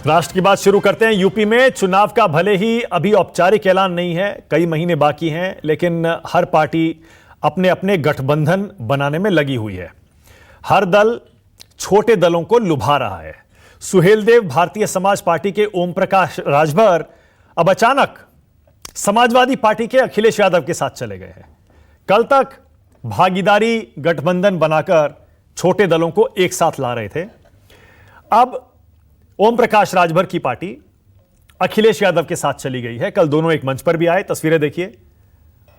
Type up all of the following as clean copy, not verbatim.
राष्ट्र की बात शुरू करते हैं। यूपी में चुनाव का भले ही अभी औपचारिक ऐलान नहीं है, कई महीने बाकी हैं, लेकिन हर पार्टी अपने अपने गठबंधन बनाने में लगी हुई है। हर दल छोटे दलों को लुभा रहा है। सुहेलदेव भारतीय समाज पार्टी के ओम प्रकाश राजभर अब अचानक समाजवादी पार्टी के अखिलेश यादव के साथ चले गए हैं। कल तक भागीदारी गठबंधन बनाकर छोटे दलों को एक साथ ला रहे थे। अब ओम प्रकाश राजभर की पार्टी अखिलेश यादव के साथ चली गई है। कल दोनों एक मंच पर भी आए, तस्वीरें देखिए,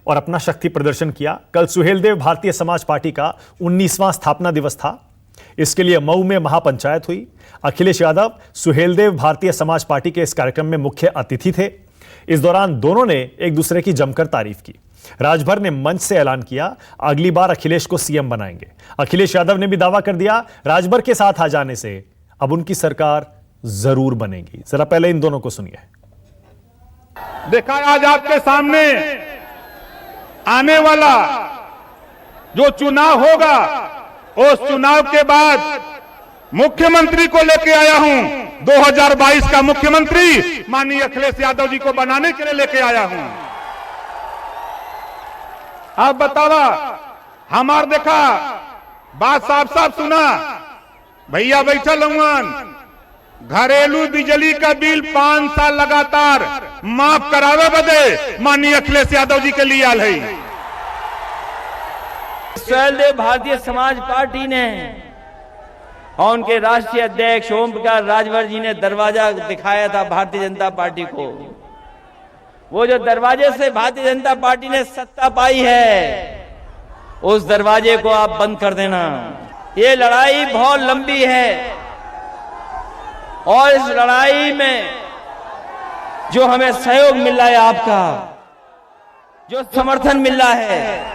और अपना शक्ति प्रदर्शन किया। कल सुहेलदेव भारतीय समाज पार्टी का 19वां स्थापना दिवस था। इसके लिए मऊ में महापंचायत हुई। अखिलेश यादव सुहेलदेव भारतीय समाज पार्टी के इस कार्यक्रम में मुख्य अतिथि थे। इस दौरान दोनों ने एक दूसरे की जमकर तारीफ की। राजभर ने मंच से ऐलान किया अगली बार अखिलेश को सीएम बनाएंगे। अखिलेश यादव ने भी दावा कर दिया राजभर के साथ आ जाने से अब उनकी सरकार जरूर बनेगी। जरा पहले इन दोनों को सुनिए। देखा आज आपके सामने आने वाला जो चुनाव होगा, उस चुनाव के बाद मुख्यमंत्री को लेके आया हूं। 2022 का मुख्यमंत्री माननीय अखिलेश यादव जी को बनाने के लिए लेके आया हूं। आप बतावा हमार देखा बात साफ साफ सुना। भैया बैठल हूं, घरेलू बिजली का बिल 5 साल लगातार माफ करावे बदे माननीय अखिलेश यादव जी के लिए आल है। सुहेलदेव भारतीय समाज पार्टी ने और उनके राष्ट्रीय अध्यक्ष ओम प्रकाश राजभर जी ने दरवाजा दिखाया था भारतीय जनता पार्टी को। वो जो दरवाजे से भारतीय जनता पार्टी ने सत्ता पाई है, उस दरवाजे को आप बंद कर देना। ये लड़ाई बहुत लंबी है और इस लड़ाई में जो हमें सहयोग मिल रहा है, आपका जो समर्थन मिल रहा है,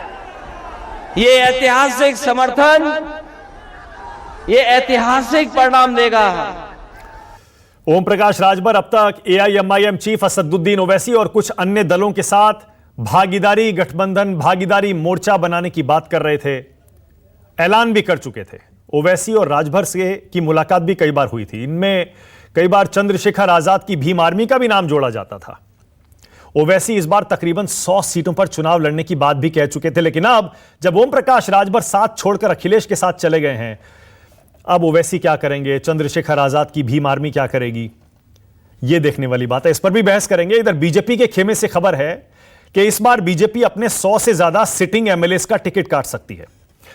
ये ऐतिहासिक समर्थन, ये ऐतिहासिक परिणाम देगा। ओम प्रकाश राजभर अब तक एआईएमआईएम चीफ असदुद्दीन ओवैसी और कुछ अन्य दलों के साथ भागीदारी गठबंधन, भागीदारी मोर्चा बनाने की बात कर रहे थे, ऐलान भी कर चुके थे। ओवैसी और राजभर से की मुलाकात भी कई बार हुई थी। इनमें कई बार चंद्रशेखर आजाद की भीम आर्मी का भी नाम जोड़ा जाता था। ओवैसी इस बार तकरीबन 100 सीटों पर चुनाव लड़ने की बात भी कह चुके थे, लेकिन अब जब ओम प्रकाश राजभर साथ छोड़कर अखिलेश के साथ चले गए हैं, अब ओवैसी क्या करेंगे, चंद्रशेखर आजाद की भीम आर्मी क्या करेगी, यह देखने वाली बात है। इस पर भी बहस करेंगे। इधर बीजेपी के खेमे से खबर है कि इस बार बीजेपी अपने 100 से ज्यादा सिटिंग एमएलएस का टिकट काट सकती है।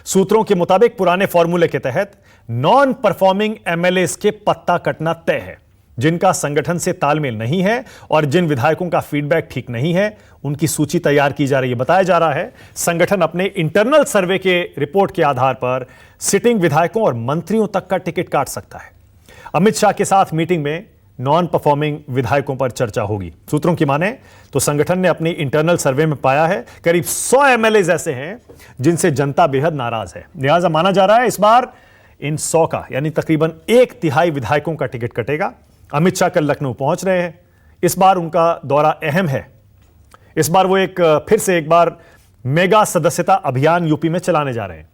सूत्रों के मुताबिक पुराने फॉर्मूले के तहत नॉन परफॉर्मिंग एमएलएस के पत्ता कटना तय है। जिनका संगठन से तालमेल नहीं है और जिन विधायकों का फीडबैक ठीक नहीं है, उनकी सूची तैयार की जा रही है। बताया जा रहा है संगठन अपने इंटरनल सर्वे के रिपोर्ट के आधार पर सिटिंग विधायकों और मंत्रियों तक का टिकट काट सकता है। अमित शाह के साथ मीटिंग में नॉन परफॉर्मिंग विधायकों पर चर्चा होगी। सूत्रों की माने तो संगठन ने अपनी इंटरनल सर्वे में पाया है करीब 100 एमएलए ऐसे हैं जिनसे जनता बेहद नाराज है। लिहाजा माना जा रहा है इस बार इन 100 का यानी तकरीबन 1/3 विधायकों का टिकट कटेगा। अमित शाह कल लखनऊ पहुंच रहे हैं। इस बार उनका दौरा अहम है। इस बार वो फिर से एक बार मेगा सदस्यता अभियान यूपी में चलाने जा रहे हैं।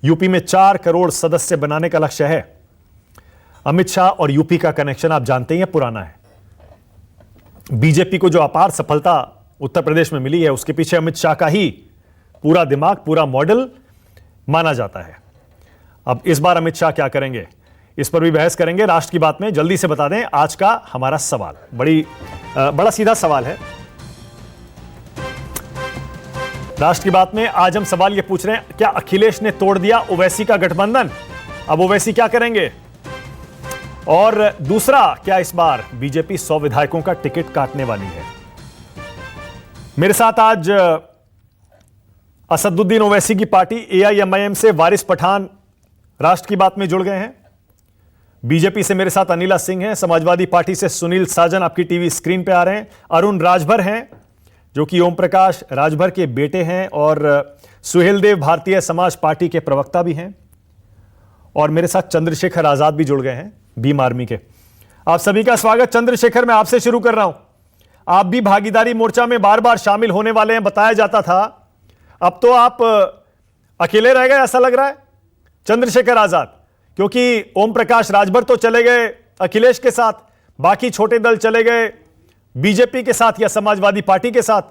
यूपी में 4 करोड़ सदस्य बनाने का लक्ष्य है। अमित शाह और यूपी का कनेक्शन आप जानते ही हैं, पुराना है। बीजेपी को जो अपार सफलता उत्तर प्रदेश में मिली है, उसके पीछे अमित शाह का ही पूरा दिमाग, पूरा मॉडल माना जाता है। अब इस बार अमित शाह क्या करेंगे, इस पर भी बहस करेंगे राष्ट्र की बात में। जल्दी से बता दें आज का हमारा सवाल, बड़ा सीधा सवाल है। राष्ट्र की बात में आज हम सवाल यह पूछ रहे हैं, क्या अखिलेश ने तोड़ दिया ओवैसी का गठबंधन? अब ओवैसी क्या करेंगे? और दूसरा, क्या इस बार बीजेपी 100 विधायकों का टिकट काटने वाली है? मेरे साथ आज असदुद्दीन ओवैसी की पार्टी एआईएमआईएम से वारिस पठान राष्ट्र की बात में जुड़ गए हैं। बीजेपी से मेरे साथ अनिला सिंह हैं। समाजवादी पार्टी से सुनील साजन आपकी टीवी स्क्रीन पे आ रहे हैं। अरुण राजभर हैं जो कि ओम प्रकाश राजभर के बेटे हैं और सुहेलदेव भारतीय समाज पार्टी के प्रवक्ता भी हैं। और मेरे साथ चंद्रशेखर आजाद भी जुड़ गए हैं भीम आर्मी के। आप सभी का स्वागत। चंद्रशेखर, मैं आपसे शुरू कर रहा हूं। आप भी भागीदारी मोर्चा में बार बार शामिल होने वाले हैं, बताया जाता था। अब तो आप अकेले रह गए ऐसा लग रहा है चंद्रशेखर आजाद, क्योंकि ओम प्रकाश राजभर तो चले गए अखिलेश के साथ, बाकी छोटे दल चले गए बीजेपी के साथ या समाजवादी पार्टी के साथ।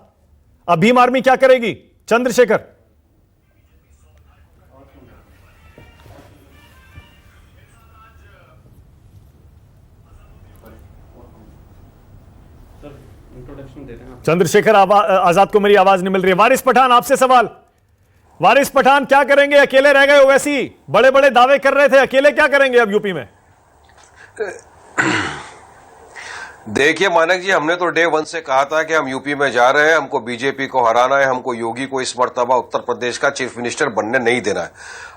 अब भीम आर्मी क्या करेगी? चंद्रशेखर। चंद्रशेखर आजाद को मेरी आवाज नहीं मिल रही है। वारिस पठान, आपसे सवाल। वारिस पठान, क्या करेंगे? अकेले रह गए ओवैसी, बड़े बड़े दावे कर रहे थे, अकेले क्या करेंगे अब यूपी में? देखिए मानक जी, हमने तो डे 1 से कहा था कि हम यूपी में जा रहे हैं, हमको बीजेपी को हराना है, हमको योगी को इस मर्तबा उत्तर प्रदेश का चीफ मिनिस्टर बनने नहीं देना है।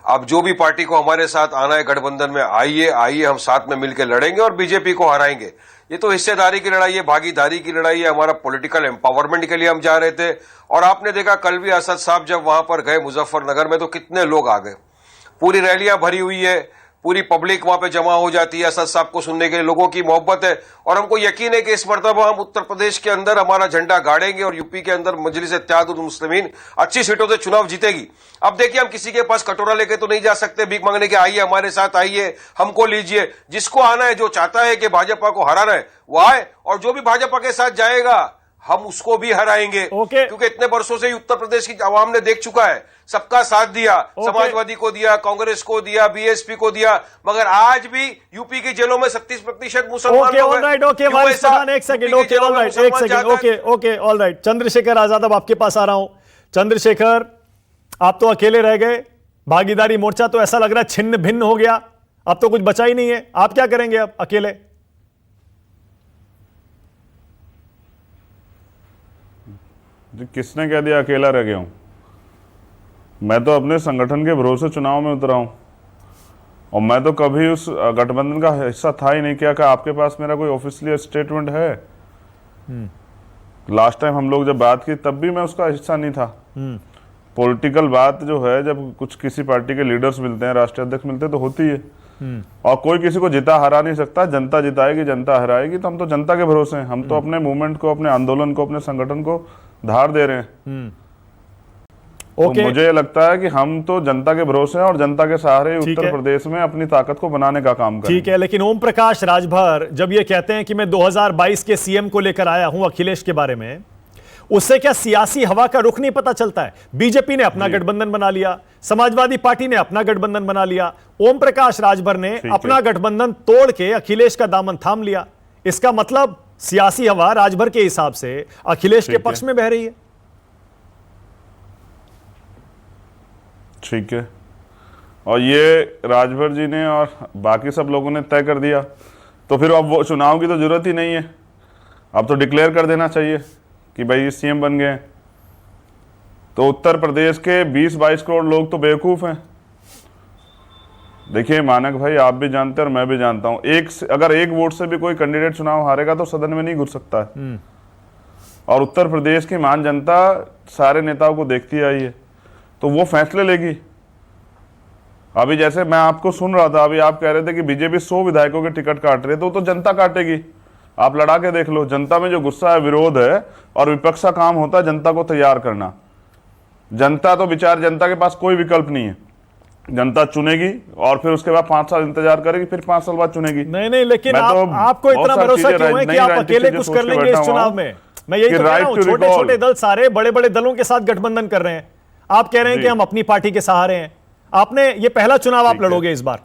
अब जो भी पार्टी को हमारे साथ आना है गठबंधन में, आइए आइए, हम साथ में मिलकर लड़ेंगे और बीजेपी को हराएंगे। ये तो हिस्सेदारी की लड़ाई है, भागीदारी की लड़ाई है, हमारा पॉलिटिकल एम्पावरमेंट के लिए हम जा रहे थे। और आपने देखा कल भी असद साहब जब वहां पर गए मुजफ्फरनगर में तो कितने लोग आ गए, पूरी रैलियां भरी हुई है, पूरी पब्लिक वहां पे जमा हो जाती है असद साहब को सुनने के लिए, लोगों की मोहब्बत है। और हमको यकीन है कि इस मर्तबा हम उत्तर प्रदेश के अंदर हमारा झंडा गाड़ेंगे और यूपी के अंदर मजलिस इत्तेहादुल मुस्लिमीन अच्छी सीटों से चुनाव जीतेगी। अब देखिए, हम किसी के पास कटोरा लेके तो नहीं जा सकते भीख मांगने के, आइए हमारे साथ आइए, हमको लीजिए। जिसको आना है, जो चाहता है कि भाजपा को हराना है वो आए, और जो भी भाजपा के साथ जाएगा हम उसको भी हराएंगे। क्योंकि इतने वर्षों से उत्तर प्रदेश की आवाम ने देख चुका है, सबका साथ दिया, समाजवादी को दिया, कांग्रेस को दिया, बीएसपी को दिया, मगर आज भी यूपी की जेलों में 37% मुसलमान लोग हैं। ऑलराइट, चंद्रशेखर आजाद, अब आपके पास आ रहा हूं। चंद्रशेखर, आप तो अकेले रह गए, भागीदारी मोर्चा तो ऐसा लग रहा है छिन्न भिन्न हो गया, अब तो कुछ बचा ही नहीं है, आप क्या करेंगे अब अकेले? किसने कह दिया अकेला रह गया हूं? मैं तो अपने संगठन के भरोसे चुनाव में उतरा हूं, और मैं तो कभी उस गठबंधन का हिस्सा था ही नहीं। क्या आपके पास मेरा कोई ऑफिशियल स्टेटमेंट है? लास्ट टाइम हम लोग जब बात की तब भी मैं उसका हिस्सा नहीं था। पॉलिटिकल बात जो है, जब कुछ किसी पार्टी के लीडर्स मिलते हैं, राष्ट्रीय अध्यक्ष मिलते हैं, तो होती है। और कोई किसी को जिता हरा नहीं सकता, जनता जिताएगी, जनता हराएगी। तो हम तो जनता के भरोसे हैं, हम तो अपने मूवमेंट को, अपने आंदोलन को, अपने संगठन को धार दे रहे हैं। तो मुझे लगता है कि हम तो जनता के भरोसे हैं और जनता के सहारे उत्तर प्रदेश में अपनी ताकत को बनाने का काम करें। ठीक है, लेकिन ओम प्रकाश राजभर जब ये कहते हैं कि मैं 2022 के सीएम को लेकर आया हूं अखिलेश के बारे में, उससे क्या सियासी हवा का रुख नहीं पता चलता है? बीजेपी ने अपना गठबंधन बना लिया, समाजवादी पार्टी ने अपना गठबंधन बना लिया, ओम प्रकाश राजभर ने अपना गठबंधन तोड़ के अखिलेश का दामन थाम लिया। इसका मतलब सियासी हवा राजभर के हिसाब से अखिलेश के पक्ष में बह रही है। ठीक है, और ये राजभर जी ने और बाकी सब लोगों ने तय कर दिया, तो फिर अब वो चुनाव की तो जरूरत ही नहीं है। अब तो डिक्लेयर कर देना चाहिए कि भाई सीएम बन गए। तो उत्तर प्रदेश के 20-22 करोड़ लोग तो बेवकूफ हैं। देखिए मानक भाई, आप भी जानते हैं और मैं भी जानता हूं, अगर एक वोट से भी कोई कैंडिडेट चुनाव हारेगा तो सदन में नहीं घुस सकता है। और उत्तर प्रदेश की महान जनता सारे नेताओं को देखती आई है, तो वो फैसले लेगी। अभी जैसे मैं आपको सुन रहा था, अभी आप कह रहे थे कि बीजेपी 100 विधायकों के टिकट काट रही है, तो जनता काटेगी। आप लड़ा के देख लो, जनता में जो गुस्सा है, विरोध है, और विपक्ष का काम होता है जनता को तैयार करना। जनता तो विचार, जनता के पास कोई विकल्प नहीं है। जनता चुनेगी और फिर उसके बाद 5 साल इंतजार करेगी, फिर 5 साल बाद चुनेगी। नहीं, लेकिन आपको इतना भरोसा क्यों है कि आप अकेले कुछ कर लेंगे इस चुनाव में? मैं यही तो कह रहा हूं, छोटे छोटे दल सारे बड़े बड़े दलों के साथ गठबंधन कर रहे हैं। आप कह रहे हैं कि हम अपनी पार्टी के सहारे हैं। आपने ये पहला चुनाव आप लड़ोगे इस बार,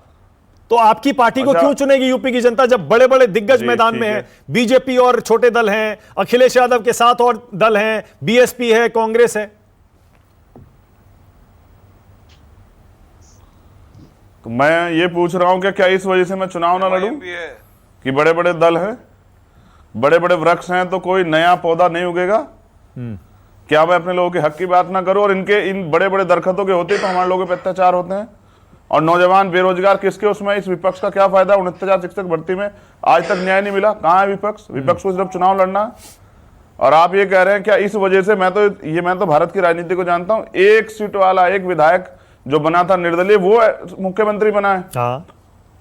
तो आपकी पार्टी को क्यों चुनेगी यूपी की जनता, जब बड़े बड़े दिग्गज मैदान में है? बीजेपी और छोटे दल हैं, अखिलेश यादव के साथ और दल हैं, बीएसपी है, कांग्रेस है। तो मैं ये पूछ रहा हूं कि क्या इस वजह से मैं चुनाव ना लड़ूं कि बड़े बड़े दल हैं, बड़े बड़े वृक्ष हैं, तो कोई नया पौधा नहीं उगेगा? क्या मैं अपने लोगों के हक की बात ना करूं? और इन बड़े बड़े दरख्तों के होते तो हमारे लोगों पे अत्याचार होते हैं, और नौजवान बेरोजगार किसके उसमें? इस विपक्ष का क्या फायदा? 69,000 शिक्षक भर्ती में आज तक न्याय नहीं मिला। कहां है विपक्ष? विपक्ष को सिर्फ चुनाव लड़ना। और आप ये कह रहे हैं क्या इस वजह से? मैं तो भारत की राजनीति को जानता हूं, एक सीट वाला एक विधायक जो बना था निर्दलीय, वो मुख्यमंत्री बना है।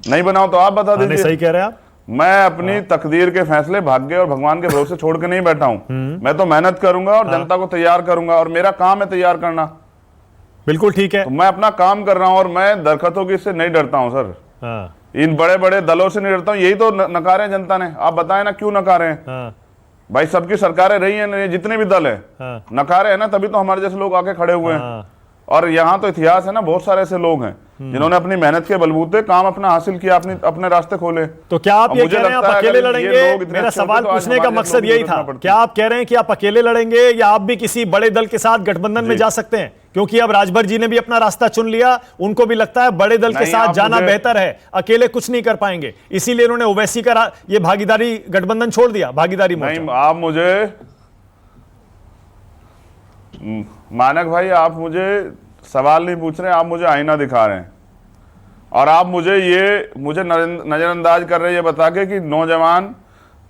नहीं बनाओ तो आप बता दीजिए। सही कह रहे हैं आप। मैं अपनी तकदीर के फैसले भाग्य और भगवान के भरोसे छोड़ के नहीं बैठा हूं। मैं तो मेहनत करूंगा और जनता को तैयार करूंगा, और मेरा काम है तैयार करना। बिल्कुल ठीक है, तो मैं अपना काम कर रहा हूं और मैं दरख्तों की इससे नहीं डरता हूं सर। इन बड़े बड़े दलों से नहीं डरता हूं, यही तो नकारे हैं जनता ने। आप बताएं ना क्यों नकारे हैं? हाँ, भाई सबकी सरकारें रही हैं, जितने भी दल हैं हाँ, नकारे हैं ना, तभी तो हमारे जैसे लोग आके खड़े हुए हैं। हाँ। और यहाँ तो इतिहास है ना, बहुत सारे ऐसे लोग हैं जिन्होंने अपनी मेहनत के बलबूते काम अपना हासिल किया, अपने रास्ते खोले। तो क्या आप अब ये मुझे कह रहे हैं आप लगता है अकेले अगर ये लड़ेंगे? लोग इतने मेरा अच्छे होते सवाल तो आज पूछने का हमारे मकसद लोगों यही को था। इतना पड़ता। क्या आप कह रहे हैं कि आप अकेले लड़ेंगे या आप भी किसी बड़े दल के साथ गठबंधन में जा सकते हैं? क्योंकि अब राजभर जी ने भी अपना रास्ता चुन लिया, उनको भी लगता है बड़े दल के नहीं, साथ आप जाना मुझे- बेहतर है, अकेले कुछ नहीं कर पाएंगे, इसीलिए उन्होंने ओवैसी का ये भागीदारी गठबंधन छोड़ दिया, भागीदारी मोर्चा। नहीं, आप मुझे मानक भाई, आप मुझे सवाल नहीं पूछ रहे, आप मुझे आईना दिखा रहे हैं और आप मुझे नजरअंदाज कर रहे हैं ये बता के कि नौजवान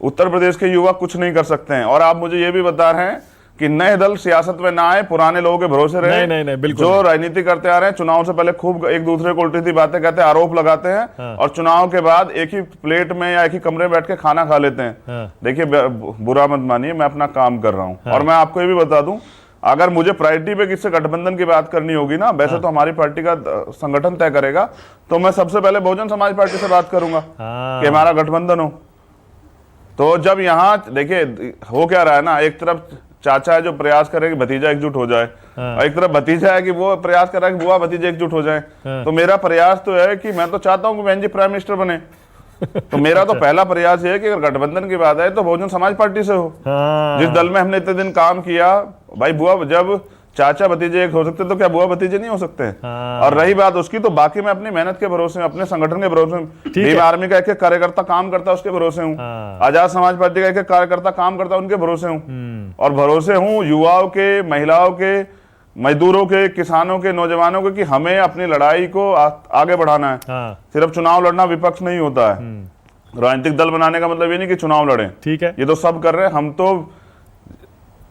उत्तर प्रदेश के युवा कुछ नहीं कर सकते हैं। और आप मुझे ये भी बता रहे हैं कि नए दल सियासत में ना आए, पुराने लोगों के भरोसे रहे। नहीं, बिल्कुल जो राजनीति करते आ रहे हैं, चुनाव से पहले खूब एक दूसरे को उल्टी सी बातें कहते हैं, आरोप लगाते हैं। हाँ। और चुनाव के बाद एक ही प्लेट में या एक ही कमरे में बैठ के खाना खा लेते हैं। हाँ। देखिए, बुरा मत मानिए, मैं अपना काम कर रहा हूँ। हाँ। और मैं आपको ये भी बता दूं, अगर मुझे प्रायोरिटी पे किससे गठबंधन की बात करनी होगी ना, वैसे तो हमारी पार्टी का संगठन तय करेगा, तो मैं सबसे पहले बहुजन समाज पार्टी से बात करूंगा कि हमारा गठबंधन हो। तो जब यहाँ देखिए हो क्या रहा है ना, एक तरफ चाचा है जो प्रयास करे कि भतीजा एकजुट हो जाए, और एक तरफ भतीजा है कि वो प्रयास कर रहा है कि बुआ भतीजे एकजुट हो जाए। तो मेरा प्रयास तो है कि मैं तो चाहता हूं कि बहन जी प्राइम मिनिस्टर बने। तो मेरा तो पहला प्रयास ये है कि अगर गठबंधन की बात है तो बहुजन समाज पार्टी से हो। जिस दल में हमने इतने दिन काम किया, भाई बुआ जब चाचा भतीजे एक हो सकते तो क्या बुआ भतीजे नहीं हो सकते हैं? और रही बात उसकी, तो बाकी मैं अपनी मेहनत के भरोसे में, अपने संगठन के भरोसे में, भीम आर्मी का एक एक कार्यकर्ता काम करता है उसके भरोसे हूँ, आजाद समाज पार्टी का एक एक कार्यकर्ता काम करता है उनके भरोसे हूँ, और भरोसे हूँ युवाओं के, महिलाओं के, मजदूरों के, किसानों के, नौजवानों के, कि हमें अपनी लड़ाई को आगे बढ़ाना है। सिर्फ चुनाव लड़ना विपक्ष नहीं होता है। राजनीतिक दल बनाने का मतलब ये नहीं कि चुनाव लड़े, ठीक है, ये तो सब कर रहे हैं। हम तो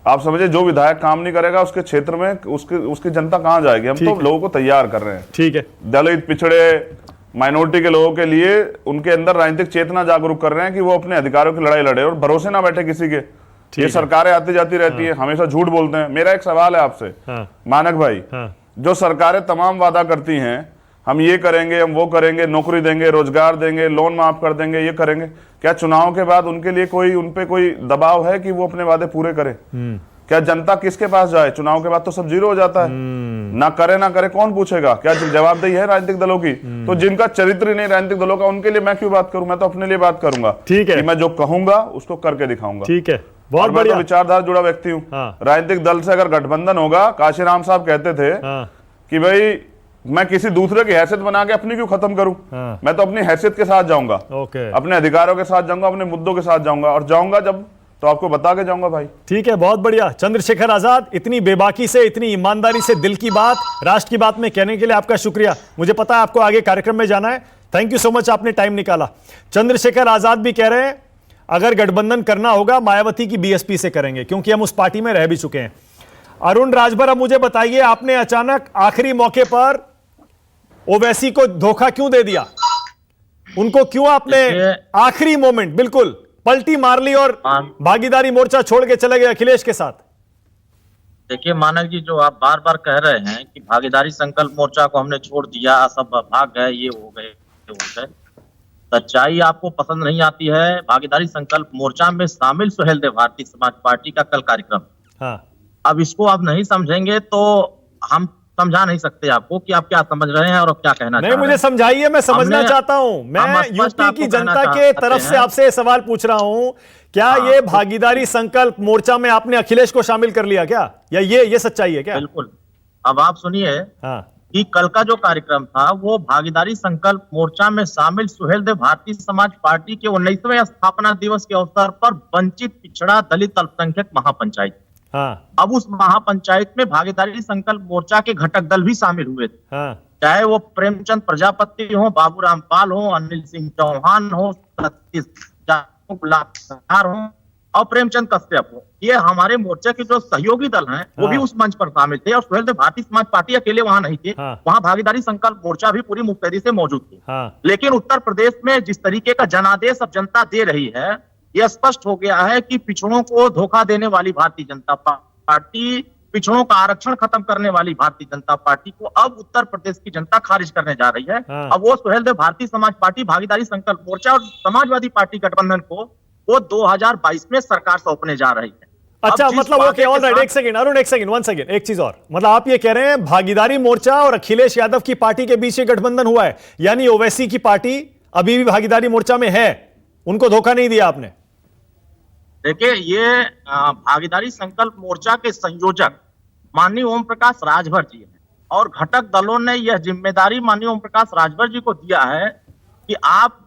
आप समझे, जो विधायक काम नहीं करेगा उसके क्षेत्र में उसकी जनता कहां जाएगी? हम तो लोगों को तैयार कर रहे हैं, ठीक है, दलित, पिछड़े, माइनॉरिटी के लोगों के लिए उनके अंदर राजनीतिक चेतना जागरूक कर रहे हैं कि वो अपने अधिकारों की लड़ाई लड़े और भरोसे ना बैठे किसी के। ये सरकारें आती जाती रहती है, हमेशा झूठ बोलते हैं। मेरा एक सवाल है आपसे, मानक भाई, जो सरकारें तमाम वादा करती हैं, हम ये करेंगे, हम वो करेंगे, नौकरी देंगे, रोजगार देंगे, लोन माफ कर देंगे, ये करेंगे, क्या चुनाव के बाद उनके लिए उन पे कोई दबाव है कि वो अपने वादे पूरे करें? क्या जनता किसके पास जाए? चुनाव के बाद तो सब जीरो हो जाता है। ना करे कौन पूछेगा? क्या जवाबदेही है राजनीतिक दलों की? तो जिनका चरित्र ही नहीं राजनीतिक दलों का, उनके लिए मैं क्यों बात करूं? मैं तो अपने लिए बात करूंगा, ठीक है, कि मैं जो कहूंगा उसको करके दिखाऊंगा, ठीक है। बहुत बढ़िया, विचारधारा जुड़ा व्यक्ति हूँ। राजनीतिक दल से अगर गठबंधन होगा, काशीराम साहब कहते थे कि भाई मैं किसी दूसरे की हैसियत बना के अपनी क्यों खत्म करूं? मैं तो अपनी हैसियत के साथ जाऊंगा, अपने अधिकारों के साथ जाऊंगा, अपने मुद्दों के साथ जाऊंगा, और जाऊंगा जब तो आपको बता के जाऊंगा भाई। ठीक है, बहुत बढ़िया। चंद्रशेखर आजाद, इतनी बेबाकी से, इतनी ईमानदारी से दिल की बात, राष्ट्र की बात में कहने के लिए आपका शुक्रिया। मुझे पता है आपको आगे कार्यक्रम में जाना है, थैंक यू सो मच, आपने टाइम निकाला। चंद्रशेखर आजाद भी कह रहे हैं अगर गठबंधन करना होगा मायावती की बीएसपी से करेंगे, क्योंकि हम उस पार्टी में रह भी चुके हैं। अरुण राजभर, अब मुझे बताइए, आपने अचानक आखिरी मौके पर ओवैसी को धोखा क्यों दे दिया? उनको क्यों आपने आखिरी मोमेंट बिल्कुल पलटी मार ली और भागीदारी मोर्चा छोड़ के चले गए अखिलेश के साथ? देखिए मानक जी, जो आप बार बार कह रहे हैं कि भागीदारी संकल्प मोर्चा को हमने छोड़ दिया, सब भाग गए, ये हो गए, सच्चाई आपको पसंद नहीं आती है। भागीदारी संकल्प मोर्चा में शामिल सुहेल देव भारतीय समाज पार्टी का कल कार्यक्रम, अब इसको आप नहीं समझेंगे तो हम समझा नहीं सकते आपको कि आप क्या समझ रहे हैं और क्या कहना चाह रहे हैं। मुझे समझाइए, मैं समझना चाहता हूं। मैं यूपी की जनता के तरफ से आपसे सवाल पूछ रहा हूं, क्या ये भागीदारी संकल्प मोर्चा में आपने अखिलेश को शामिल कर लिया क्या, या ये सच्चाई है क्या? बिल्कुल। अब आप सुनिए कि कल का जो कार्यक्रम था वो भागीदारी संकल्प मोर्चा में शामिल सुहेल देव भारतीय समाज पार्टी के 19वें स्थापना दिवस के अवसर पर वंचित, पिछड़ा, दलित, अल्पसंख्यक महापंचायत, अब उस महापंचायत में भागीदारी संकल्प मोर्चा के घटक दल भी शामिल हुए थे। चाहे वो प्रेमचंद प्रजापति हो, बाबूराम पाल हो, अनिल सिंह चौहान हो, सतीश हो और प्रेमचंद कश्यप हो, ये हमारे मोर्चे के जो सहयोगी दल हैं वो भी उस मंच पर शामिल थे। और सुहेल देव भारतीय समाज पार्टी अकेले वहां नहीं थे, वहां भागीदारी संकल्प मोर्चा भी पूरी मुस्तैदी से मौजूद थी। लेकिन उत्तर प्रदेश में जिस तरीके का जनादेश अब जनता दे रही है, यह स्पष्ट हो गया है कि पिछड़ों को धोखा देने वाली भारतीय जनता पार्टी पिछड़ों का आरक्षण खत्म करने वाली भारतीय जनता पार्टी को अब उत्तर प्रदेश की जनता खारिज करने जा रही है। अब वो सुहेल देव भारतीय समाज पार्टी, भागीदारी संकल्प मोर्चा और समाजवादी पार्टी गठबंधन को वो 2022 में सरकार सौंपने जा रही है। अच्छा, मतलब ओके, ऑलराइट, एक सेकंड अरुण, एक सेकंड, वन सेकंड, एक चीज और, मतलब आप ये कह रहे हैं भागीदारी मोर्चा और अखिलेश यादव की पार्टी के बीच ये गठबंधन हुआ है, यानी ओवैसी की पार्टी अभी भी भागीदारी मोर्चा में है, उनको धोखा नहीं दिया आपने? देखिए, ये भागीदारी संकल्प मोर्चा के संयोजक माननीय ओम प्रकाश राजभर जी हैं और घटक दलों ने यह जिम्मेदारी माननीय ओम प्रकाश राजभर जी को दिया है कि आप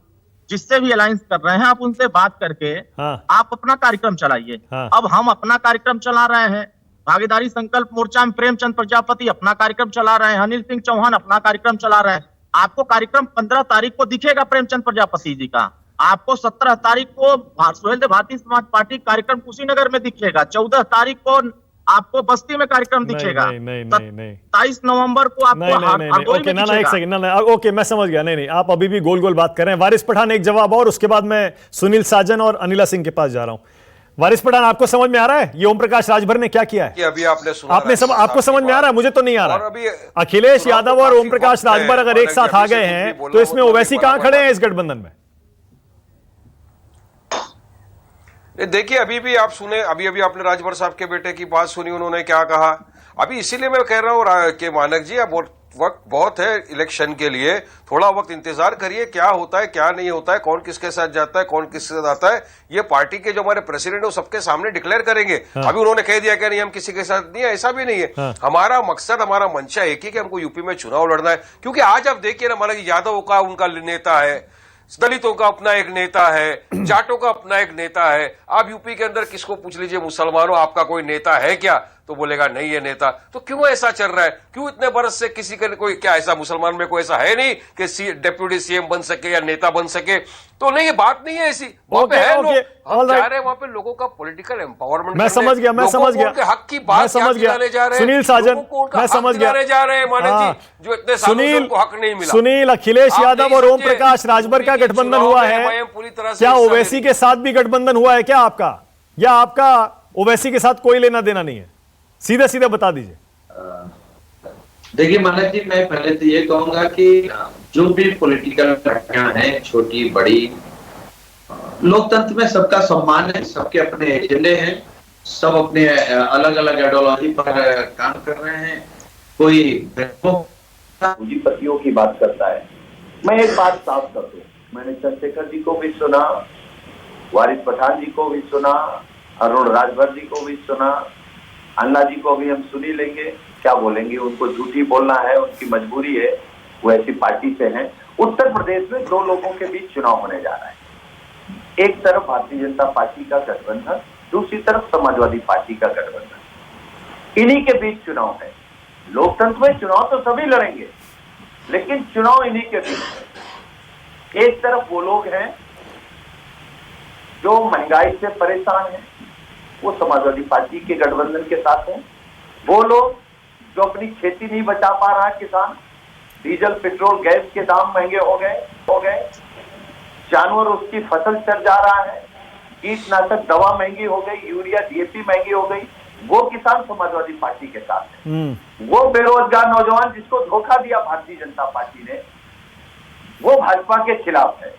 जिससे भी अलायंस कर रहे हैं आप उनसे बात करके आप अपना कार्यक्रम चलाइए। अब हम अपना कार्यक्रम चला रहे हैं, भागीदारी संकल्प मोर्चा में प्रेमचंद प्रजापति अपना कार्यक्रम चला रहे हैं, अनिल सिंह चौहान अपना कार्यक्रम चला रहे हैं। आपको कार्यक्रम 15 तारीख को दिखेगा प्रेमचंद प्रजापति जी का, आपको 17 तारीख को सुहेल देव भारतीय समाज पार्टी कार्यक्रम कुशीनगर में दिखेगा, 14 तारीख को आपको बस्ती में कार्यक्रम दिखेगा, 27 नवंबर को आपको ओके, ना एक सेकंड, ना ओके, मैं समझ गया, नहीं आप अभी भी गोल गोल बात कर रहे हैं। वारिस पठान एक जवाब और, उसके बाद मैं सुनील साजन और अनिला सिंह के पास जा रहा हूं। वारिस पठान, आपको समझ में आ रहा है ये ओम प्रकाश राजभर ने क्या किया है? अभी आपने सुना, आपको समझ में आ रहा है? मुझे तो नहीं आ रहा है। अखिलेश यादव और ओम प्रकाश राजभर अगर एक साथ आ गए हैं तो इसमें ओवैसी कहां खड़े हैं इस गठबंधन में? देखिए, अभी भी आप सुने, अभी आपने राजभर साहब के बेटे की बात सुनी, उन्होंने क्या कहा। अभी इसीलिए मैं कह रहा हूं कि मानक जी, अब वक्त बहुत है इलेक्शन के लिए, थोड़ा वक्त इंतजार करिए, क्या होता है क्या नहीं होता है, कौन किसके साथ जाता है कौन किसके साथ आता है, ये पार्टी के जो हमारे प्रेसिडेंट है वो सबके सामने डिक्लेयर करेंगे। अभी उन्होंने कह दिया कि नहीं हम किसी के साथ नहीं है, ऐसा भी नहीं है। हमारा मकसद, हमारा मंशा एक ही कि हमको यूपी में चुनाव लड़ना है। क्योंकि आज आप देखिए ना, मानक यादव का उनका नेता है, दलितों का अपना एक नेता है, जाटों का अपना एक नेता है। आप यूपी के अंदर किसको पूछ लीजिए, मुसलमानों आपका कोई नेता है क्या, तो बोलेगा नहीं है नेता। तो क्यों ऐसा चल रहा है? क्यों इतने बरस से किसी का कोई, क्या ऐसा मुसलमान में कोई ऐसा है नहीं कि डेप्यूटी सीएम बन सके या नेता बन सके? तो नहीं, ये बात नहीं है ऐसी। वहां पे है लोग, हम जा रहे हैं वहां पे लोगों का पॉलिटिकल एम्पावरमेंट। मैं समझ गया, उनके हक की बात समझ गया। सुनील साजन, मैं समझ गया जा रहे हैं मानक जी, जो इतने सालों से उनको हक नहीं मिला। सुनील, अखिलेश यादव और ओम प्रकाश राजभर का गठबंधन हुआ है, पूरी तरह से क्या ओवैसी के साथ भी गठबंधन हुआ है क्या आपका, या आपका ओवैसी के साथ कोई लेना देना नहीं है? सीधे सीधे बता दीजिए। देखिए मानक जी, मैं पहले तो ये कहूंगा कि जो भी पॉलिटिकल पार्टियां हैं, छोटी बड़ी, लोकतंत्र में सबका सम्मान है, सबके अपने एजेंडे हैं, सब अपने अलग अलग आइडियोलॉजी पर काम कर रहे हैं। कोई पूंजीपतियों की बात करता है। मैं एक बात साफ कर दूं, मैंने चंद्रशेखर जी को भी सुना, वारिस पठान जी को भी सुना, अरुण राजभर जी को भी सुना, अन्ना जी को भी हम सुनी लेंगे, क्या बोलेंगे, उनको झूठी बोलना है, उनकी मजबूरी है, वो ऐसी पार्टी से हैं। उत्तर प्रदेश में दो लोगों के बीच चुनाव होने जा रहा है, एक तरफ भारतीय जनता पार्टी का गठबंधन, दूसरी तरफ समाजवादी पार्टी का गठबंधन। इन्हीं के बीच चुनाव है। लोकतंत्र में चुनाव तो सभी लड़ेंगे, लेकिन चुनाव इन्हीं के बीच है। एक तरफ वो लोग हैं जो महंगाई से परेशान हैं, वो समाजवादी पार्टी के गठबंधन के साथ हैं। वो लोग जो अपनी खेती नहीं बचा पा रहा है किसान, डीजल पेट्रोल गैस के दाम महंगे हो गए, जानवर उसकी फसल चढ़ जा रहा है, कीटनाशक दवा महंगी हो गई, यूरिया डीएपी महंगी हो गई, वो किसान समाजवादी पार्टी के साथ है। वो बेरोजगार नौजवान जिसको धोखा दिया भारतीय जनता पार्टी ने, वो भाजपा के खिलाफ है।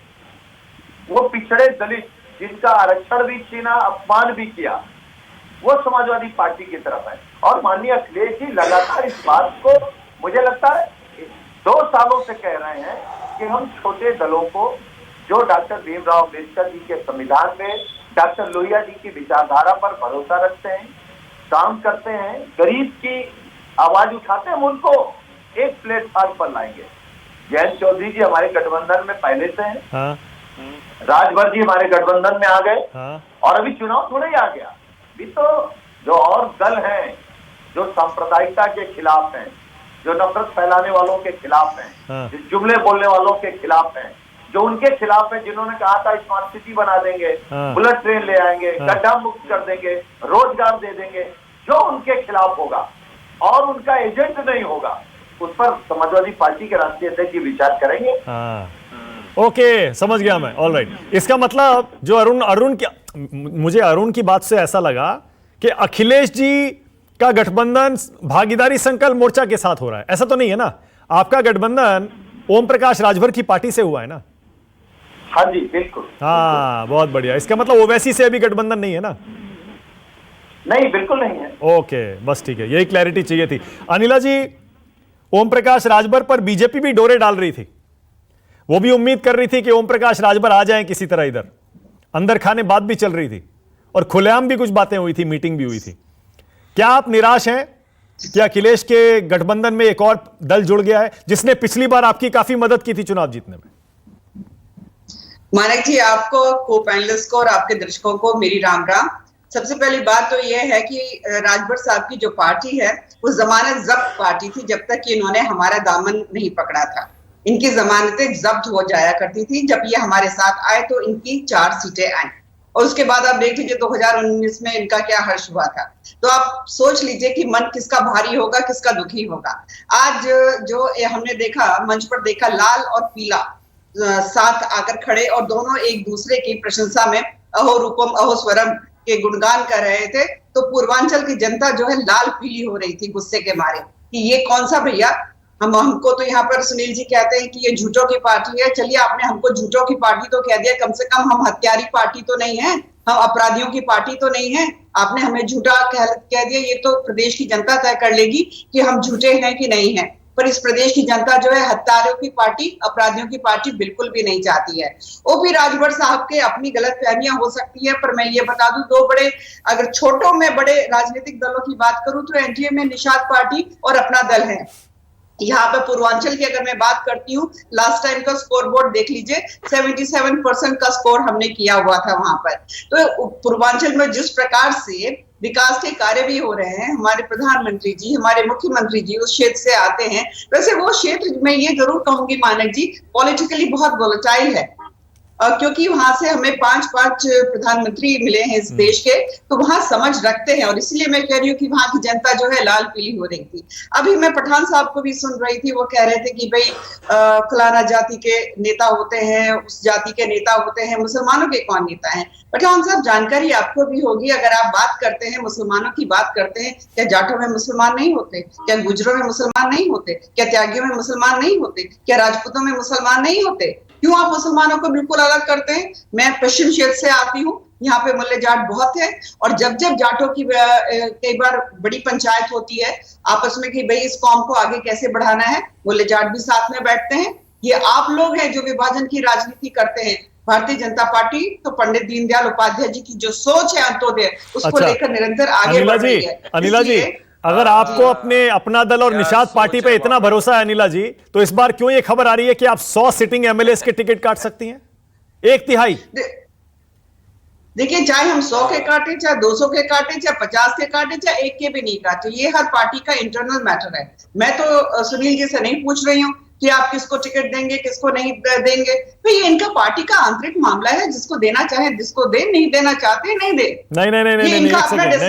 वो पिछड़े दलित जिनका आरक्षण भी छीना, अपमान भी किया, वो समाजवादी पार्टी की तरफ है। और माननीय अखिलेश जी लगातार इस बात को, मुझे लगता है 2 सालों से कह रहे हैं कि हम छोटे दलों को, जो डॉक्टर भीमराव अम्बेडकर जी के संविधान में, डॉक्टर लोहिया जी की विचारधारा पर भरोसा रखते हैं, काम करते हैं, गरीब की आवाज उठाते हैं, हम उनको एक प्लेटफॉर्म पर लाएंगे। जयंत चौधरी जी हमारे गठबंधन में पहले से हैं, राजभर जी हमारे गठबंधन में आ गए, और अभी चुनाव थोड़ा ही आ गया। अभी तो जो और दल हैं, जो सांप्रदायिकता के खिलाफ हैं, जो नफरत फैलाने वालों के खिलाफ हैं, जो जुमले बोलने वालों के खिलाफ हैं, जो उनके खिलाफ है, जिन्होंने कहा था स्मार्ट सिटी बना देंगे, बुलेट ट्रेन ले आएंगे, गड्ढा मुक्त कर देंगे, रोजगार दे देंगे, जो उनके खिलाफ होगा और उनका एजेंट नहीं होगा, उस पर समाजवादी पार्टी के राष्ट्रीय अध्यक्ष जी विचार करेंगे। ओके, समझ गया मैं। ऑलराइट, इसका मतलब जो अरुण की, मुझे अरुण की बात से ऐसा लगा कि अखिलेश जी का गठबंधन भागीदारी संकल्प मोर्चा के साथ हो रहा है, ऐसा तो नहीं है ना? आपका गठबंधन ओम प्रकाश राजभर की पार्टी से हुआ है ना? हाँ जी, बिल्कुल। हाँ, बहुत बढ़िया। इसका मतलब ओवैसी से अभी गठबंधन नहीं है ना? नहीं, बिल्कुल नहीं है। ओके, बस ठीक है, यही क्लैरिटी चाहिए थी। अनिला जी, ओम प्रकाश राजभर पर बीजेपी भी डोरे डाल रही थी, वो भी उम्मीद कर रही थी कि ओम प्रकाश राजभर आ जाएं किसी तरह इधर। अंदर खाने बात भी चल रही थी और खुलेआम भी कुछ बातें हुई थी, मीटिंग भी हुई थी। क्या आप निराश हैं कि अखिलेश के गठबंधन में एक और दल जुड़ गया है जिसने पिछली बार आपकी काफी मदद की थी चुनाव जीतने में? मानक जी, आपको को पैनलिस्ट को और आपके दर्शकों को मेरी राम राम। सबसे पहली बात तो यह है कि राजभर साहब की जो पार्टी है वो जमानत जब्त पार्टी थी जब तक कि इन्होंने हमारा दामन नहीं पकड़ा था। इनकी जमानतें जब्त हो जाया करती थी। जब ये हमारे साथ आए तो इनकी 4 सीटें आई और उसके बाद आप देख लीजिए 2019 में इनका क्या हर्ष हुआ था। तो आप सोच लीजिए कि मन किसका भारी होगा, किसका दुखी होगा। आज जो हमने देखा, मंच पर देखा, लाल और पीला साथ आकर खड़े और दोनों एक दूसरे की प्रशंसा में अहो रूपम अहो स्वरम के गुणगान कर रहे थे, तो पूर्वांचल की जनता जो है लाल पीली हो रही थी गुस्से के मारे कि ये कौन सा भैया, हमको तो यहाँ पर सुनील जी कहते हैं कि ये झूठों की पार्टी है। चलिए, आपने हमको झूठों की पार्टी तो कह दिया, कम से कम हम हत्यारी पार्टी तो नहीं है, हम अपराधियों की पार्टी तो नहीं है। आपने हमें झूठा कह दिया, ये तो प्रदेश की जनता तय कर लेगी कि हम झूठे हैं कि नहीं है। पर इस प्रदेश की जनता जो है हत्यारों की पार्टी, अपराधियों की पार्टी बिल्कुल भी नहीं चाहती है। ओपी राजभर साहब के अपनी गलतफहमियां हो सकती है, पर मैं ये बता दूं, 2 बड़े, अगर छोटों में बड़े राजनीतिक दलों की बात करूं तो एनडीए में निषाद पार्टी और अपना दल है। यहाँ पे पूर्वांचल की अगर मैं बात करती हूँ, लास्ट टाइम का स्कोर बोर्ड देख लीजिए, 77% का स्कोर हमने किया हुआ था वहां पर। तो पूर्वांचल में जिस प्रकार से विकास के कार्य भी हो रहे हैं, हमारे प्रधानमंत्री जी, हमारे मुख्यमंत्री जी उस क्षेत्र से आते हैं। वैसे वो क्षेत्र, मैं ये जरूर कहूंगी मानक जी, पॉलिटिकली बहुत वोलेटाइल है, क्योंकि वहां से हमें 5 प्रधानमंत्री मिले हैं इस देश के, तो वहां समझ रखते हैं। और इसलिए मैं कह रही हूँ कि वहां की जनता जो है लाल पीली हो रही थी। अभी मैं पठान साहब को भी सुन रही थी, वो कह रहे थे कि भाई फलाना जाति के नेता होते हैं, उस जाति के नेता होते हैं, मुसलमानों के कौन नेता हैं? पठान साहब, जानकारी आपको भी होगी, अगर आप बात करते हैं, मुसलमानों की बात करते हैं, क्या जाटों में मुसलमान नहीं होते? क्या गुजरों में मुसलमान नहीं होते? क्या त्यागियों में मुसलमान नहीं होते? क्या राजपूतों में मुसलमान नहीं होते? क्यों आप मुसलमानों को बिल्कुल अलग करते हैं? मैं पश्चिम क्षेत्र से आती हूँ, यहाँ पे मुल्ले जाट बहुत है, और जब जब जाटों की कई बार बड़ी पंचायत होती है आपस में कि भाई इस कौम को आगे कैसे बढ़ाना है, मुल्ले जाट भी साथ में बैठते हैं। ये आप लोग हैं जो विभाजन की राजनीति करते हैं। भारतीय जनता पार्टी तो पंडित दीनदयाल उपाध्याय जी की जो सोच है अंत्योदय, उसको लेकर निरंतर आगे बढ़ रही है। अनिला जी, अगर आपको अपना दल और निषाद पार्टी पे इतना भरोसा है अनिला जी, तो इस बार क्यों ये खबर आ रही है कि आप 100 सिटिंग एमएलए के टिकट काट सकती हैं? 1/3। देखिए, चाहे हम 100 के काटे, चाहे 200 के काटे, चाहे 50 के काटे, चाहे 1 के भी नहीं काटे, ये हर पार्टी का इंटरनल मैटर है। मैं तो सुनील जी से नहीं पूछ रही हूँ कि आप किसको टिकट देंगे, किसको नहीं देंगे। तो ये इनका पार्टी का आंतरिक मामला है, जिसको देना चाहे जिसको दे, नहीं देना चाहते नहीं दे।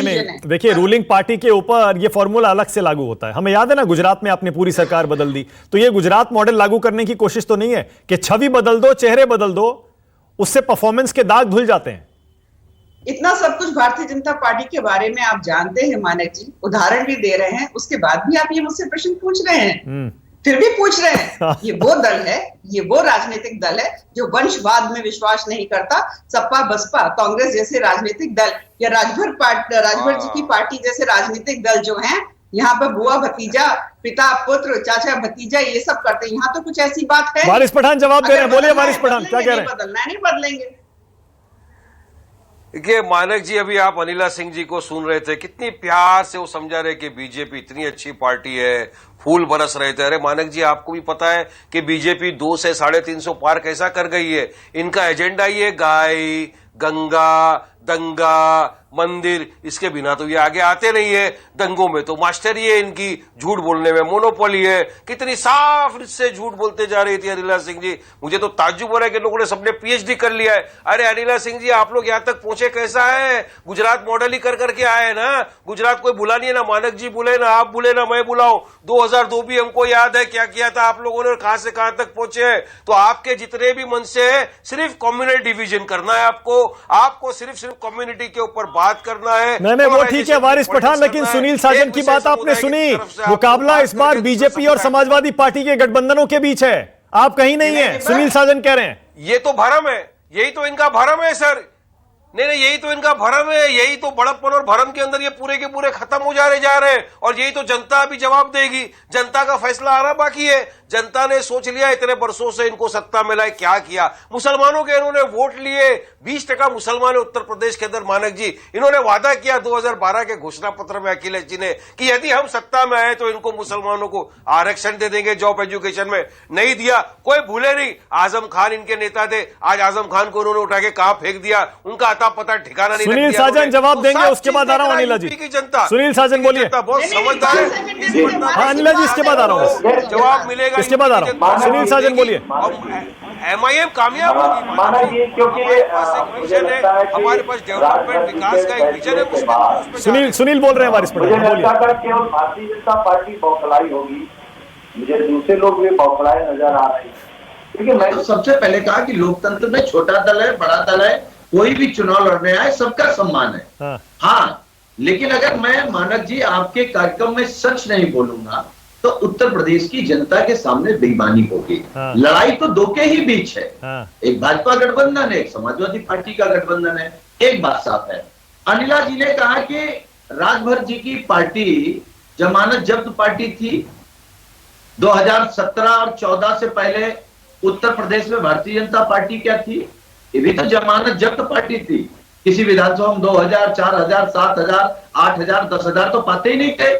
नहीं। देखिए, रूलिंग पार्टी के ऊपर ये फॉर्मूला अलग से लागू होता है। हमें याद है ना, गुजरात में आपने पूरी सरकार बदल दी, तो ये गुजरात मॉडल लागू करने की कोशिश तो नहीं है कि छवि बदल दो, चेहरे बदल दो, उससे परफॉर्मेंस के दाग धुल जाते हैं। इतना सब कुछ भारतीय जनता पार्टी के बारे में आप जानते हैं मानक जी, उदाहरण भी दे रहे हैं, उसके बाद भी आप ये मुझसे प्रश्न पूछ रहे हैं, फिर भी पूछ रहे हैं। ये वो दल है, ये वो राजनीतिक दल है जो वंशवाद में विश्वास नहीं करता। सपा, बसपा, कांग्रेस जैसे राजनीतिक दल या राजभर जी की पार्टी जैसे राजनीतिक दल जो हैं, यहाँ पर बुआ भतीजा, पिता पुत्र, चाचा भतीजा, ये सब करते हैं। यहाँ तो कुछ ऐसी बात है। वारिस पठान जवाब दे रहे हैं, बोलिए वारिस पठान, क्या कह रहे हैं? बदलना नहीं बदलेंगे। देखिए मानक जी, अभी आप अनिला सिंह जी को सुन रहे थे, कितनी प्यार से वो समझा रहे कि बीजेपी इतनी अच्छी पार्टी है, फूल बरस रहे थे। अरे मानक जी, आपको भी पता है कि बीजेपी 200 से 350 पार कैसा कर गई है। इनका एजेंडा ये गाय, गंगा, दंगा, मंदिर, इसके बिना तो ये आगे आते नहीं है। दंगों में तो मास्टर ही है इनकी, झूठ बोलने में मोनोपोली है। कितनी साफ से झूठ बोलते जा रही थी अनिला सिंह जी। मुझे तो ताज्जुब हो रहा है कि लोगों ने सबने पीएचडी कर लिया है। अरे अनिला सिंह जी, आप लोग यहां तक पहुंचे कैसा है? गुजरात मॉडल ही कर करके आए ना। गुजरात कोई बुला नहीं है, ना मानक जी बुले, ना आप बुले, ना मैं बुलाऊं। 2002 भी हमको याद है क्या किया था आप लोगों ने, कहां से कहां तक पहुंचे हैं। तो आपके जितने भी मन से है, सिर्फ कम्युनल डिवीजन करना है आपको सिर्फ मुस्लिम कम्युनिटी के ऊपर बात करना है। नहीं वो ठीक है वारिस पठान, लेकिन सुनील साजन की बात आपने सुनी। मुकाबला इस बार बीजेपी और समाजवादी पार्टी के गठबंधनों के बीच है, आप कहीं नहीं है, सुनील साजन कह रहे हैं। ये तो भरम है, यही तो इनका भरम है सर। नहीं, यही तो इनका भरम है, यही तो बड़प्पन और भरम के अंदर ये पूरे के पूरे खत्म हो जा रहे हैं। और यही तो जनता अभी जवाब देगी। जनता का फैसला आना बाकी है। जनता ने सोच लिया इतने वर्षों से इनको सत्ता मिला है, क्या किया। मुसलमानों के इन्होंने वोट लिए, 20% मुसलमान उत्तर प्रदेश के अंदर। मानक जी, इन्होंने वादा किया 2012 के घोषणा पत्र में अखिलेश जी ने कि यदि हम सत्ता में आए तो इनको मुसलमानों को आरक्षण दे देंगे जॉब एजुकेशन में। नहीं दिया, कोई भूले नहीं। आजम खान इनके नेता थे, आज आजम खान को उन्होंने उठा के कहां फेंक दिया, उनका अता पता ठिकाना नहीं। सुनील साजन जवाब देंगे, उसके बाद आ रहा हूं अनिला जी की जनता। सुनील साजन बोलिए। बहुत समझदार है। हाँ अनिला जी, इसके बाद आ रहा हूं, जवाब मिलेगा इसके बाद आ रहा हूं। सुनील साजन बोलिए। MIM कामयाब होगी माना ये, क्योंकि विजन है हमारे पास, डेवलपमेंट विकास का एक विजन है। सुनील बोल रहे हैं वारिस मुझे पठान, बोलिए। लगता था केवल भारतीय जनता पार्टी बौखलाई होगी, मुझे दूसरे लोग भी बौखलाए नजर आ रहे हैं। क्योंकि मैं तो सबसे पहले कहा कि लोकतंत्र में छोटा दल है, बड़ा दल है, कोई भी चुनाव लड़ने आए सबका सम्मान है। हाँ, लेकिन अगर मैं मानक जी आपके कार्यक्रम में सच नहीं बोलूंगा तो उत्तर प्रदेश की जनता के सामने बेईमानी होगी। लड़ाई तो दो के ही बीच है, एक भाजपा गठबंधन है, एक समाजवादी पार्टी का गठबंधन है। एक बात साफ है, अनिला जी ने कहा कि राजभर जी की पार्टी जमानत जब्त पार्टी थी। 2017 और 14 से पहले उत्तर प्रदेश में भारतीय जनता पार्टी क्या थी? ये भी तो जमानत जब्त पार्टी थी। किसी विधानसभा में 2000, 4000, 7000, 8000, 10,000 तो पाते ही नहीं थे।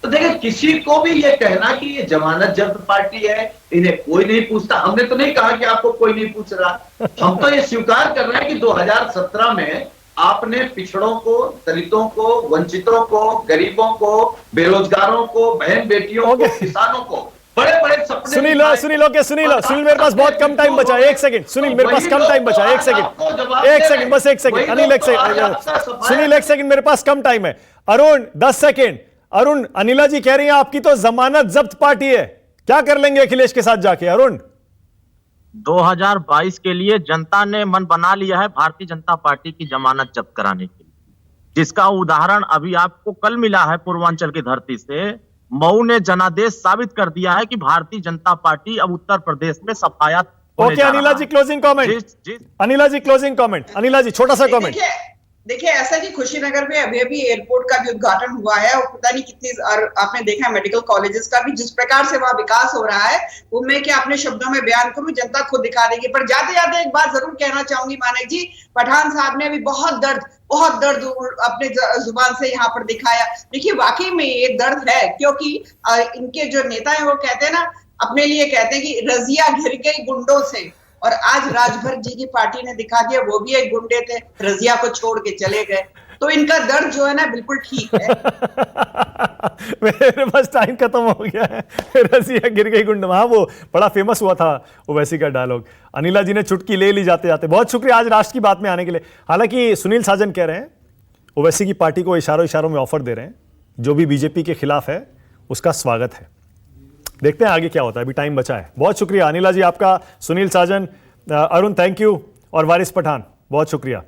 तो देखिए, किसी को भी ये कहना कि ये जमानत जब्त पार्टी है, इन्हें कोई नहीं पूछता। हमने तो नहीं कहा कि आपको कोई नहीं पूछ रहा। हम तो ये स्वीकार कर रहे हैं कि 2017 में आपने पिछड़ों को, दलितों को, वंचितों को, गरीबों को, बेरोजगारों को, बहन बेटियों को, किसानों को बड़े बड़े सपने। सुनील मेरे पास बहुत कम टाइम बचा है, 1 सेकंड सुनील, मेरे पास कम टाइम बचा है, 1 सेकंड बस 1 second Anil, 1 second Sunil, 1 second, मेरे पास कम टाइम है। अरुण 10 सेकंड। अरुण, अनिला जी कह रही हैं आपकी तो जमानत जब्त पार्टी है, क्या कर लेंगे अखिलेश के साथ जाके? अरुण, 2022 के लिए जनता ने मन बना लिया है भारतीय जनता पार्टी की जमानत जब्त कराने के लिए, जिसका उदाहरण अभी आपको कल मिला है पूर्वांचल की धरती से। मऊ ने जनादेश साबित कर दिया है कि भारतीय जनता पार्टी अब उत्तर प्रदेश में सफाया। ओके अनिला जी, क्लोजिंग कमेंट। अनिला जी क्लोजिंग कमेंट। अनिला जी छोटा सा कमेंट। देखिए ऐसा कि खुशीनगर में अभी अभी एयरपोर्ट का भी उद्घाटन हुआ है और पता नहीं कितनी, और आपने देखा मेडिकल कॉलेजेस का भी जिस प्रकार से वहां विकास हो रहा है, वो मैं क्या अपने शब्दों में बयान करूं, जनता खुद दिखा देगी। पर जाते जाते एक बात जरूर कहना चाहूंगी मानिक जी, पठान साहब ने अभी बहुत दर्द अपने जुबान से यहाँ पर दिखाया। देखिए वाकई में ये दर्द है, क्योंकि इनके जो नेता है वो कहते हैं ना, अपने लिए कहते हैं कि रजिया घिर गई गुंडों से, और आज राजभर जी की पार्टी ने दिखा दिया वो भी एक गुंडे थे, रजिया को छोड़ के चले गए। तो इनका दर्द जो है ना बिल्कुल ठीक है। मेरे पास टाइम खत्म हो गया है। रजिया गिर गई गुंडा, हाँ वो बड़ा फेमस हुआ था ओवैसी का डायलॉग। अनिला जी ने चुटकी ले ली जाते जाते। बहुत शुक्रिया आज राष्ट्र की बात में आने के लिए। हालांकि सुनील साजन कह रहे हैं ओवैसी की पार्टी को इशारों में ऑफर दे रहे हैं, जो भी बीजेपी के खिलाफ है उसका स्वागत है। देखते हैं आगे क्या होता है, अभी टाइम बचा है। बहुत शुक्रिया अनिला जी आपका, सुनील साजन, अरुण थैंक यू, और वारिस पठान बहुत शुक्रिया।